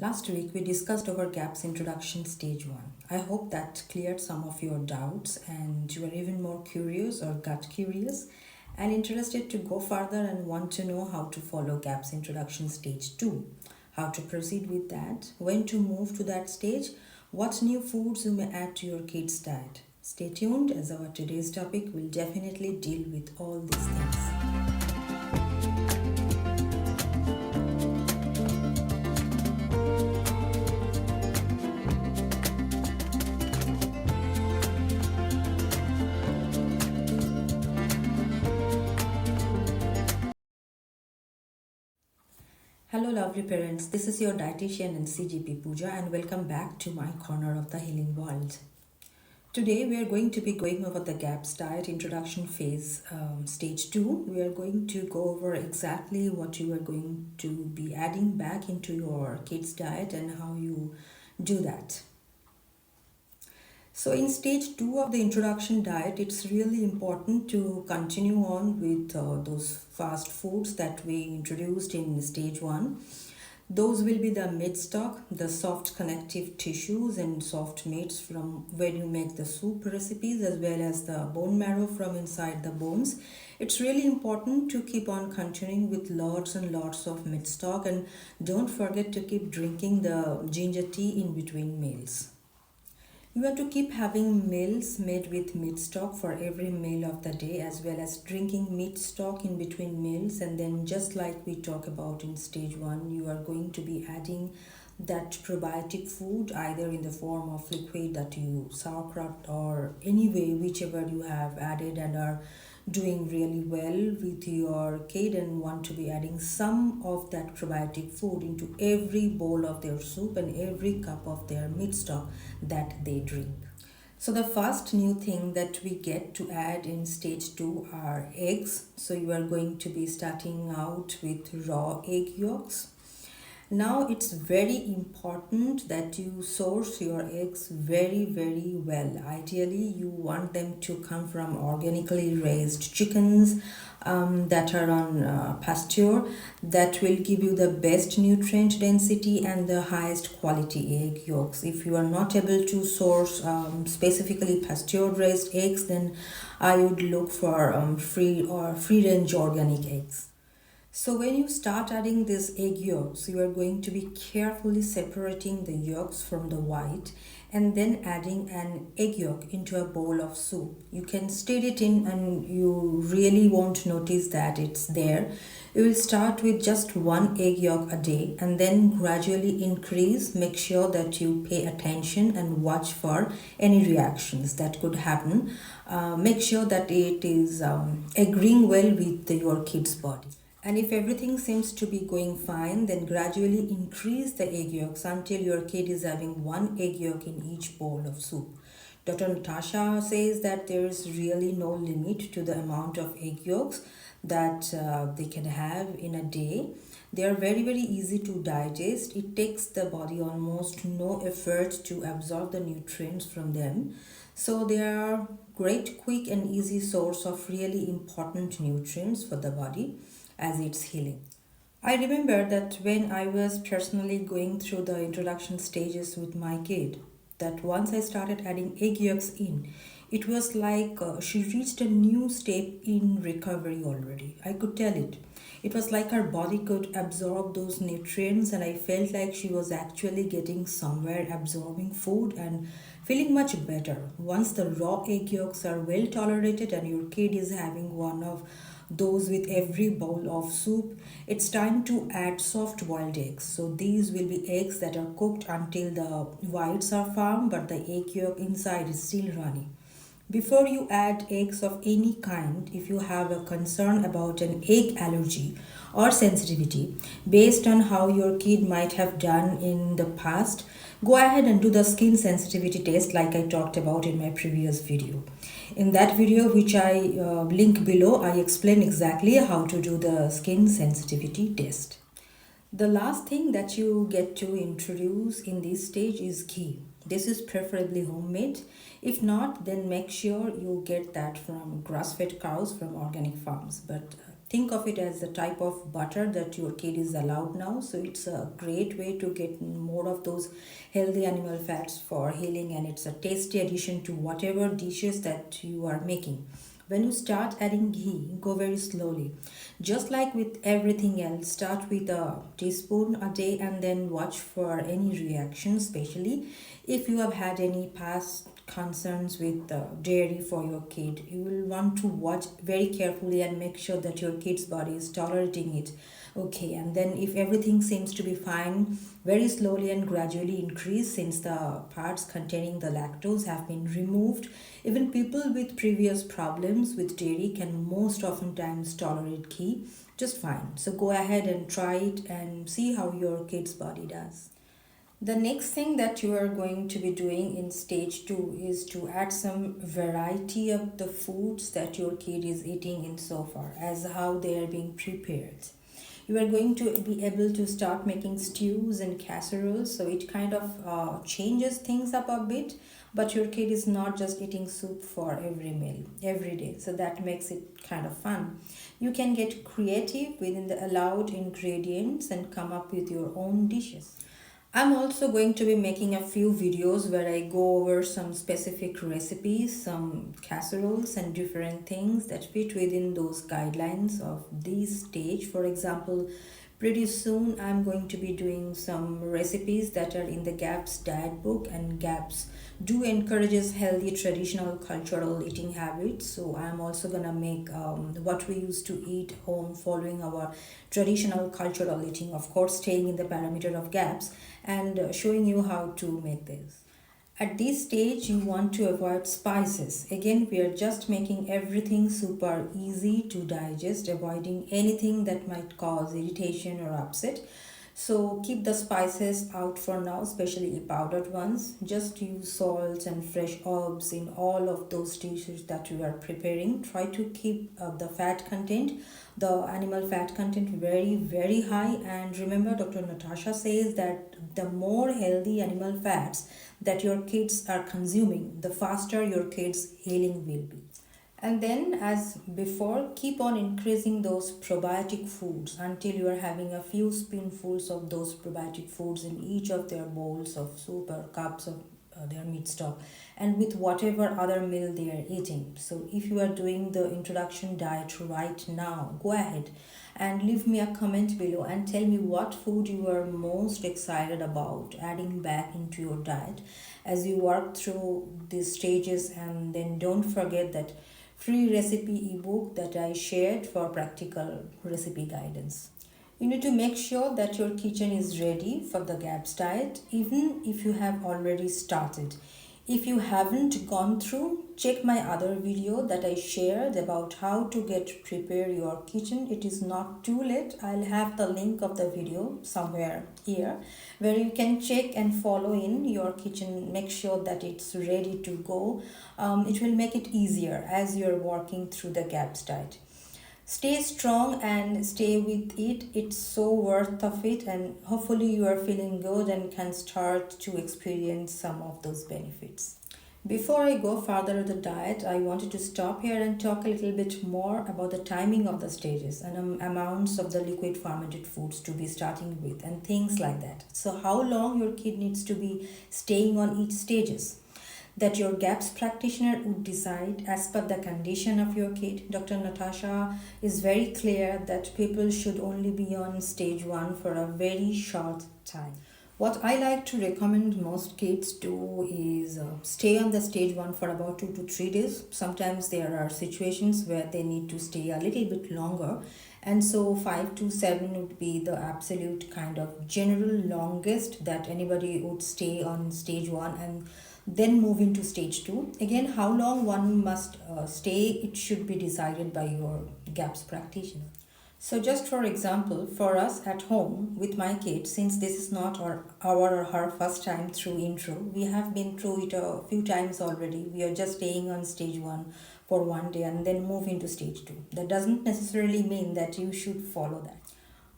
Last week we discussed our GAPS introduction stage 1. I hope that cleared some of your doubts and you are even more curious or gut curious and interested to go further and want to know how to follow GAPS introduction stage 2, how to proceed with that, when to move to that stage, what new foods you may add to your kids' diet. Stay tuned as our today's topic will definitely deal with all these things. Hello, lovely parents. This is your dietitian and CGP Pooja, and welcome back to my corner of the healing world. Today, we are going to be going over the GAPS diet introduction phase, stage 2. We are going to go over exactly what you are going to be adding back into your kids' diet and how you do that. So in stage 2 of the introduction diet, it's really important to continue on with those fast foods that we introduced in stage 1. Those will be the meat stock, the soft connective tissues and soft meats from when you make the soup recipes, as well as the bone marrow from inside the bones. It's really important to keep on continuing with lots and lots of meat stock, and don't forget to keep drinking the ginger tea in between meals. You want to keep having meals made with meat stock for every meal of the day, as well as drinking meat stock in between meals. And then, just like we talk about in stage 1, you are going to be adding that probiotic food either in the form of liquid that you sauerkraut or anyway, whichever you have added and are doing really well with your kid and want to be adding some of that probiotic food into every bowl of their soup and every cup of their meat stock that they drink. So the first new thing that we get to add in stage 2 are eggs. So you are going to be starting out with raw egg yolks. Now it's very important that you source your eggs very well. Ideally, you want them to come from organically raised chickens that are on pasture, that will give you the best nutrient density and the highest quality egg yolks. If you are not able to source specifically pasture-raised eggs, then I would look for free-range organic eggs. So when you start adding these egg yolks, you are going to be carefully separating the yolks from the white and then adding an egg yolk into a bowl of soup. You can stir it in and you really won't notice that it's there. You will start with just one egg yolk a day and then gradually increase. Make sure that you pay attention and watch for any reactions that could happen. Make sure that it is agreeing well with your kid's body. And if everything seems to be going fine, then gradually increase the egg yolks until your kid is having one egg yolk in each bowl of soup. Dr. Natasha says that there is really no limit to the amount of egg yolks that they can have in a day. They are very easy to digest. It takes the body almost no effort to absorb the nutrients from them. So they are great, quick and easy source of really important nutrients for the body as it's healing. I remember that when I was personally going through the introduction stages with my kid, that once I started adding egg yolks in, it was like she reached a new step in recovery already. I could tell it. It was like her body could absorb those nutrients, and I felt like she was actually getting somewhere absorbing food and feeling much better. Once the raw egg yolks are well tolerated and your kid is having one of those with every bowl of soup, it's time to add soft boiled eggs. So these will be eggs that are cooked until the whites are firm but the egg yolk inside is still runny. Before you add eggs of any kind, if you have a concern about an egg allergy or sensitivity, based on how your kid might have done in the past, go ahead and do the skin sensitivity test like I talked about in my previous video. In that video, which I link below, I explain exactly how to do the skin sensitivity test. The last thing that you get to introduce in this stage is ghee. This is preferably homemade. If not, then make sure you get that from grass-fed cows from organic farms. But Think of it as the type of butter that your kid is allowed now. So it's a great way to get more of those healthy animal fats for healing, and it's a tasty addition to whatever dishes that you are making. When you start adding ghee, go very slowly. Just like with everything else, start with a teaspoon a day and then watch for any reaction, especially if you have had any past concerns with dairy for your kid. You will want to watch very carefully and make sure that your kid's body is tolerating it. Okay, and then if everything seems to be fine, very slowly and gradually increase since the parts containing the lactose have been removed. Even people with previous problems with dairy can most oftentimes tolerate ghee just fine. So go ahead and try it and see how your kid's body does. The next thing that you are going to be doing in stage 2 is to add some variety of the foods that your kid is eating in so far as how they are being prepared. You are going to be able to start making stews and casseroles, so it kind of changes things up a bit, but your kid is not just eating soup for every meal every day, so that makes it kind of fun. You can get creative within the allowed ingredients and come up with your own dishes. I'm also going to be making a few videos where I go over some specific recipes, some casseroles and different things that fit within those guidelines of this stage. For example, pretty soon I'm going to be doing some recipes that are in the GAPS diet book, and GAPS do encourages healthy traditional cultural eating habits. So I'm also gonna make what we used to eat home following our traditional cultural eating, of course staying in the parameter of GAPS, and showing you how to make this. At this stage, you want to avoid spices. Again, we are just making everything super easy to digest, avoiding anything that might cause irritation or upset. So keep the spices out for now, especially powdered ones. Just use salt and fresh herbs in all of those dishes that you are preparing. Try to keep the fat content, the animal fat content, very, very high. And remember, Dr. Natasha says that the more healthy animal fats that your kids are consuming, the faster your kids' healing will be. And then, as before, keep on increasing those probiotic foods until you are having a few spoonfuls of those probiotic foods in each of their bowls of soup or cups of their meat stock, and with whatever other meal they are eating. So, if you are doing the introduction diet right now, go ahead and leave me a comment below and tell me what food you are most excited about adding back into your diet as you work through these stages. And then don't forget that free recipe ebook that I shared for practical recipe guidance. You need to make sure that your kitchen is ready for the GAPS diet, even if you have already started. If you haven't gone through, check my other video that I shared about how to prepare your kitchen. It is not too late. I'll have the link of the video somewhere here where you can check and follow in your kitchen. Make sure that it's ready to go. It will make it easier as you're working through the GAPS diet. Stay strong and stay with it. It's so worth of it, and hopefully you are feeling good and can start to experience some of those benefits. Before I go further with the diet, I wanted to stop here and talk a little bit more about the timing of the stages and amounts of the liquid fermented foods to be starting with and things like that. So how long your kid needs to be staying on each stages, that your GAPS practitioner would decide as per the condition of your kid. Dr. Natasha is very clear that people should only be on stage 1 for a very short time. What I like to recommend most kids do is stay on the stage 1 for about 2 to 3 days. Sometimes there are situations where they need to stay a little bit longer, and so 5 to 7 would be the absolute kind of general longest that anybody would stay on stage 1 and then move into stage 2. Again, how long one must stay, it should be decided by your GAPS practitioner. So just for example, for us at home with my kids, since this is not our or her first time through intro, we have been through it a few times already. We are just staying on stage 1 for one day and then move into stage 2. That doesn't necessarily mean that you should follow that.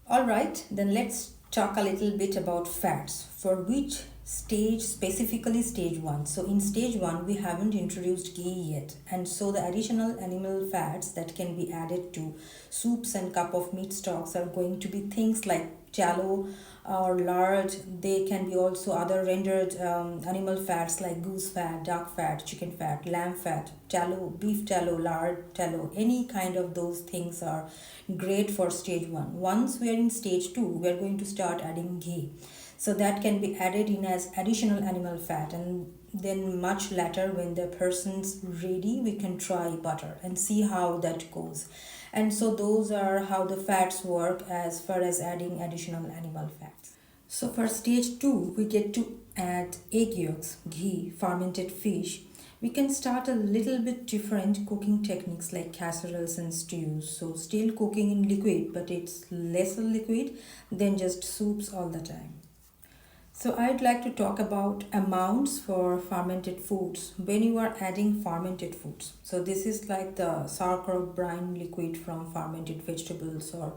Alright, then let's talk a little bit about fats. For which Specifically stage 1. So in stage 1 we haven't introduced ghee yet, and so the additional animal fats that can be added to soups and cup of meat stocks are going to be things like tallow or lard. They can be also other rendered animal fats like goose fat, duck fat, chicken fat, lamb fat, tallow, beef tallow, lard tallow. Any kind of those things are great for stage 1. Once we are in stage 2, we are going to start adding ghee, so that can be added in as additional animal fat. And then much later, when the person's ready, we can try butter and see how that goes. And so those are how the fats work as far as adding additional animal fats. So for stage 2, we get to add egg yolks, ghee, fermented fish. We can start a little bit different cooking techniques like casseroles and stews. So still cooking in liquid, but it's lesser liquid than just soups all the time. So I'd like to talk about amounts for fermented foods when you are adding fermented foods. So this is like the sauerkraut brine liquid from fermented vegetables or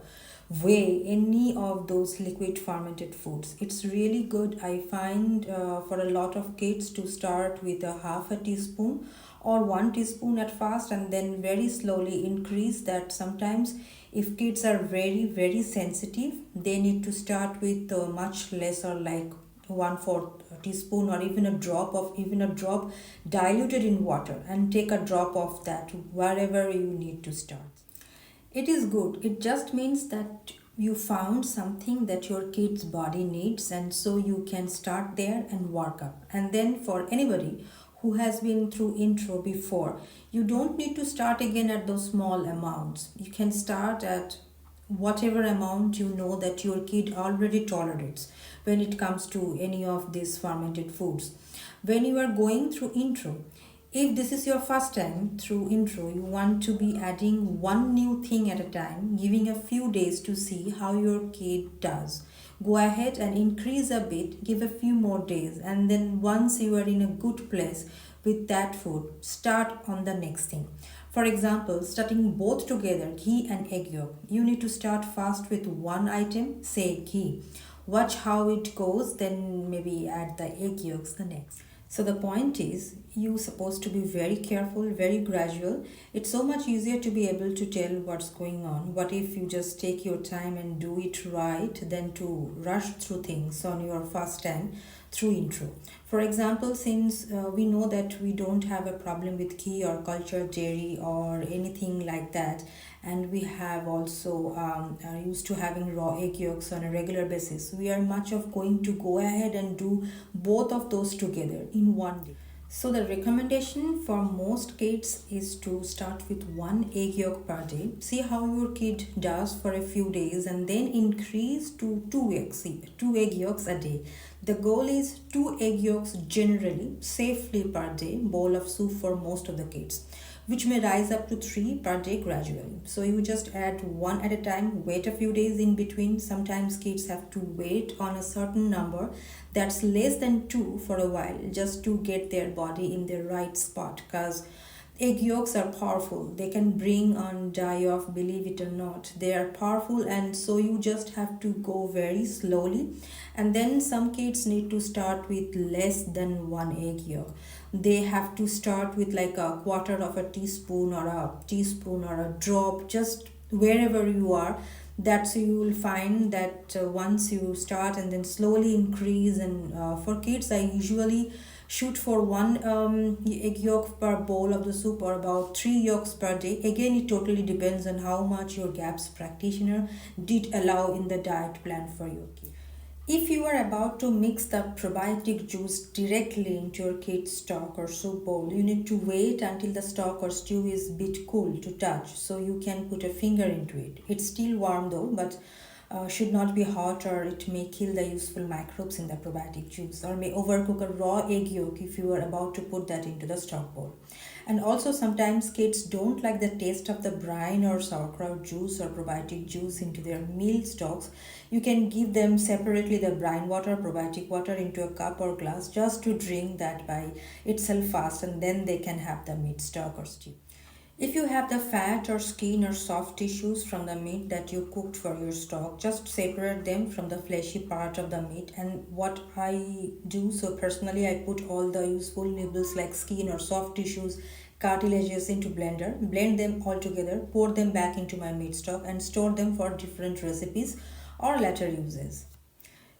whey, any of those liquid fermented foods. It's really good. I find for a lot of kids to start with a half a teaspoon or 1 teaspoon at first, and then very slowly increase that. Sometimes if kids are very sensitive, they need to start with much lesser, like 1/4 teaspoon, or even a drop diluted in water, and take a drop of that wherever you need to start. It is good. It just means that you found something that your kid's body needs, and so you can start there and work up. And then for anybody who has been through intro before, you don't need to start again at those small amounts. You can start at whatever amount you know that your kid already tolerates when it comes to any of these fermented foods. When you are going through intro, if this is your first time through intro, you want to be adding one new thing at a time, giving a few days to see how your kid does. Go ahead and increase a bit, give a few more days, and then once you are in a good place with that food, start on the next thing. For example, starting both together, ghee and egg yolk, you need to start fast with one item, say ghee. Watch how it goes, then maybe add the egg yolks the next. So the point is, you're supposed to be very careful, very gradual. It's so much easier to be able to tell what's going on. What if you just take your time and do it right than to rush through things on your first time through intro. For example, since we know that we don't have a problem with ghee or cultured dairy or anything like that, and we have also are used to having raw egg yolks on a regular basis, we are much of going to go ahead and do both of those together in one day. So the recommendation for most kids is to start with one egg yolk per day. See how your kid does for a few days, and then increase to two egg yolks a day. The goal is 2 egg yolks generally, safely per day, bowl of soup for most of the kids, which may rise up to 3 per day gradually. So you just add one at a time, wait a few days in between. Sometimes kids have to wait on a certain number that's less than 2 for a while, just to get their body in the right spot, because egg yolks are powerful. They can bring on die off, believe it or not. They are powerful, and so you just have to go very slowly. And then some kids need to start with less than 1 egg yolk. They have to start with like a quarter of a teaspoon or a drop, just wherever you are. That's you will find that once you start and then slowly increase. And for kids, I usually shoot for 1 egg yolk per bowl of the soup, or about 3 yolks per day. Again, it totally depends on how much your GAPS practitioner did allow in the diet plan for your kid. If you are about to mix the probiotic juice directly into your kid's stock or soup bowl, you need to wait until the stock or stew is a bit cool to touch, so you can put a finger into it. It's still warm though, but should not be hot, or it may kill the useful microbes in the probiotic juice, or may overcook a raw egg yolk if you are about to put that into the stock bowl. And also sometimes kids don't like the taste of the brine or sauerkraut juice or probiotic juice into their meal stocks. You can give them separately the brine water, probiotic water into a cup or glass, just to drink that by itself fast, and then they can have the meat stock or stew. If you have the fat or skin or soft tissues from the meat that you cooked for your stock, just separate them from the fleshy part of the meat. And what I do, so personally, I put all the useful nibbles like skin or soft tissues, cartilages into blender, blend them all together, pour them back into my meat stock, and store them for different recipes or later uses.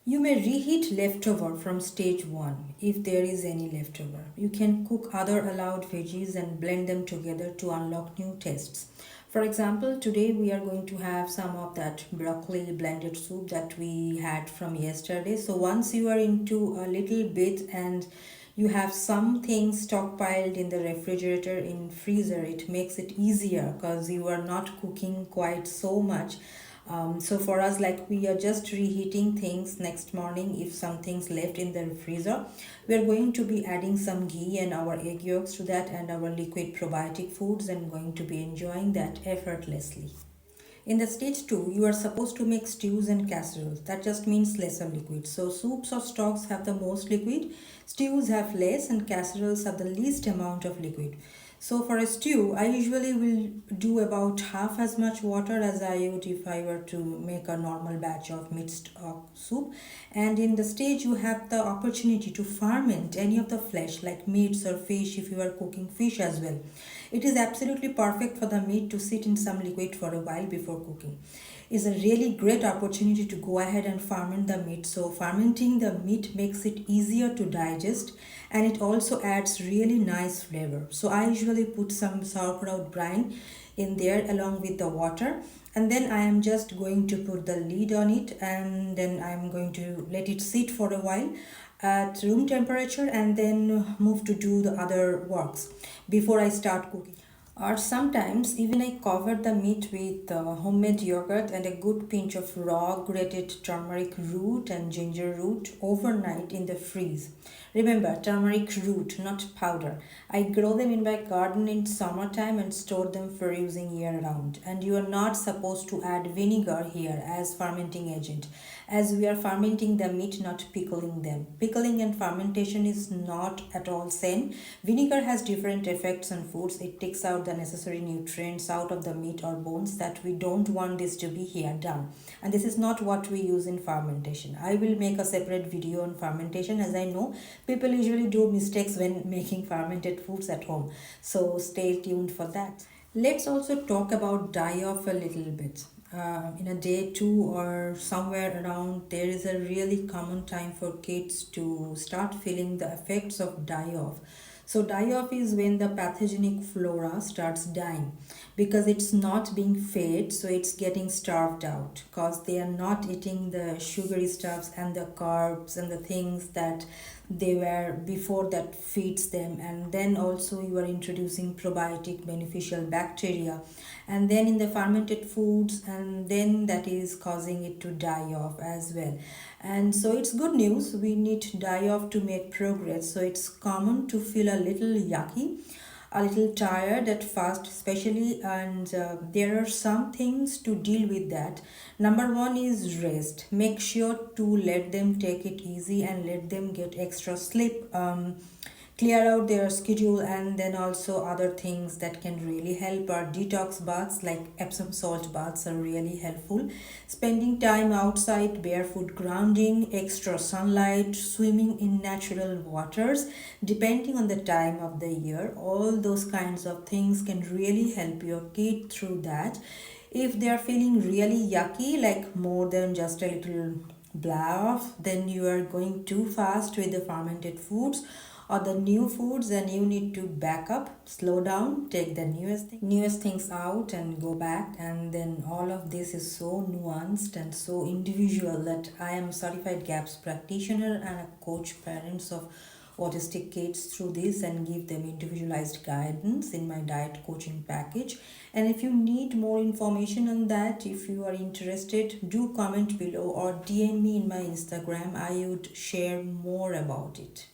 You may reheat leftover from stage 1 if there is any leftover. You can cook other allowed veggies and blend them together to unlock new tastes. For example, today we are going to have some of that broccoli blended soup that we had from yesterday. So once you are into a little bit and you have some things stockpiled in the refrigerator in freezer, it makes it easier because you are not cooking quite so much. So for us, like, we are just reheating things next morning if something's left in the freezer. We are going to be adding some ghee and our egg yolks to that and our liquid probiotic foods and going to be enjoying that effortlessly. In the stage 2, you are supposed to make stews and casseroles. That just means lesser liquid. So soups or stocks have the most liquid, stews have less, and casseroles have the least amount of liquid. So for a stew, I usually will do about half as much water as I would if I were to make a normal batch of mixed soup. And in the stage, you have the opportunity to ferment any of the flesh like meats or fish if you are cooking fish as well. It is absolutely perfect for the meat to sit in some liquid for a while before cooking. Is a really great opportunity to go ahead and ferment the meat. So fermenting the meat makes it easier to digest and it also adds really nice flavor. So I usually put some sauerkraut brine in there along with the water, and then I am just going to put the lid on it, and then I am going to let it sit for a while at room temperature and then move to do the other works before I start cooking. Or sometimes even I cover the meat with homemade yogurt and a good pinch of raw grated turmeric root and ginger root overnight in the freeze. Remember, turmeric root, not powder. I grow them in my garden in summertime and store them for using year round. And you are not supposed to add vinegar here as fermenting agent, as we are fermenting the meat, not pickling them. Pickling and fermentation is not at all same. Vinegar has different effects on foods. It takes out the necessary nutrients out of the meat or bones that we don't want this to be here done. And this is not what we use in fermentation. I will make a separate video on fermentation, as I know people usually do mistakes when making fermented foods at home. So stay tuned for that. Let's also talk about die off a little bit. In a day 2 or somewhere around, there is a really common time for kids to start feeling the effects of die off. So die off is when the pathogenic flora starts dying because it's not being fed, so it's getting starved out because they are not eating the sugary stuffs and the carbs and the things that they were before that feeds them. And then also you are introducing probiotic beneficial bacteria and then in the fermented foods, and then that is causing it to die off as well. And so it's good news, we need to die off to make progress. So it's common to feel a little yucky, a little tired at first especially, and there are some things to deal with that. Number one is rest. Make sure to let them take it easy and let them get extra sleep. Clear out their schedule, and then also other things that can really help are detox baths, like Epsom salt baths are really helpful. Spending time outside, barefoot grounding, extra sunlight, swimming in natural waters, depending on the time of the year, all those kinds of things can really help your kid through that. If they are feeling really yucky, like more than just a little blah off, then you are going too fast with the fermented foods or the new foods, and you need to back up, slow down, take the newest things out and go back. And then all of this is so nuanced and so individual that I am a certified gaps practitioner and a coach parents of autistic kids through this and give them individualized guidance in my diet coaching package. And if you need more information on that, if you are interested, do comment below or DM me in my Instagram. I would share more about it.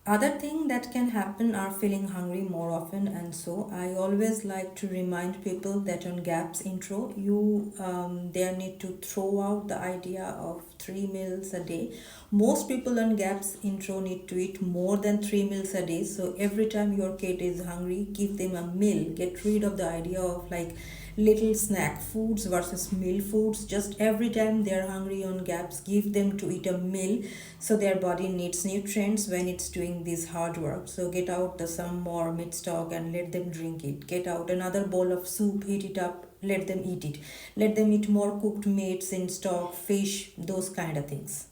Other thing that can happen are feeling hungry more often, and so I always like to remind people that on gaps intro you there need to throw out the idea of 3 meals a day. Most people on GAPS intro need to eat more than 3 meals a day. So every time your kid is hungry, give them a meal. Get rid of the idea of like little snack foods versus meal foods. Just every time they're hungry on GAPS, give them to eat a meal so their body needs nutrients when it's doing this hard work. So get out the some more meat stock and let them drink it. Get out another bowl of soup, heat it up, let them eat it. Let them eat more cooked meats in stock, fish, those kind of things.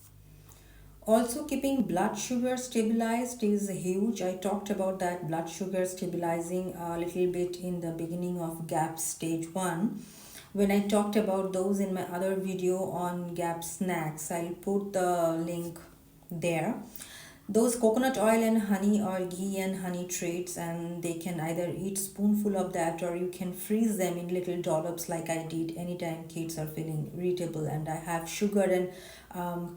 Also, keeping blood sugar stabilized is huge. I talked about that blood sugar stabilizing a little bit in the beginning of GAPS stage 1. When I talked about those in my other video on GAP snacks, I'll put the link there. Those coconut oil and honey or ghee and honey treats, and they can either eat spoonful of that or you can freeze them in little dollops like I did anytime kids are feeling irritable and I have sugar and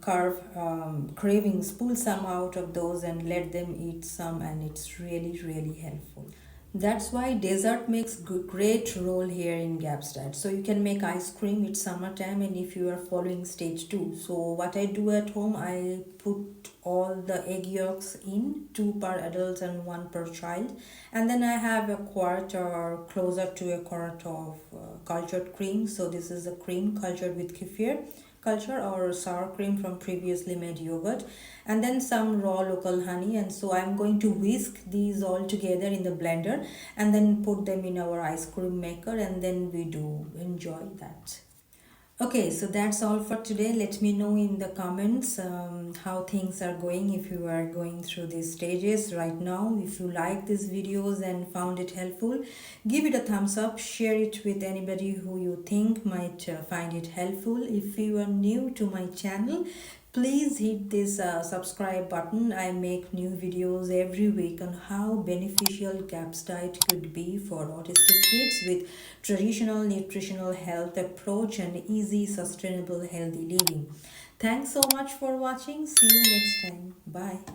carb cravings. Pull some out of those and let them eat some, and it's really helpful. That's why dessert makes great role here in GAPS diet. So you can make ice cream. It's summertime, and if you are following stage 2. So what I do at home, I put all the egg yolks in, 2 per adult and 1 per child, and then I have a quart or closer to a quart of cultured cream. So this is a cream cultured with kefir culture or sour cream from previously made yogurt, and then some raw local honey. And so I'm going to whisk these all together in the blender and then put them in our ice cream maker, and then we do enjoy that. Okay, so that's all for today. Let me know in the comments how things are going if you are going through these stages right now. If you like these videos and found it helpful, give it a thumbs up, share it with anybody who you think might find it helpful. If you are new to my channel, please hit this subscribe button. I make new videos every week on how beneficial GAPS diet could be for autistic kids with traditional nutritional health approach and easy, sustainable, healthy living. Thanks so much for watching. See you next time. Bye.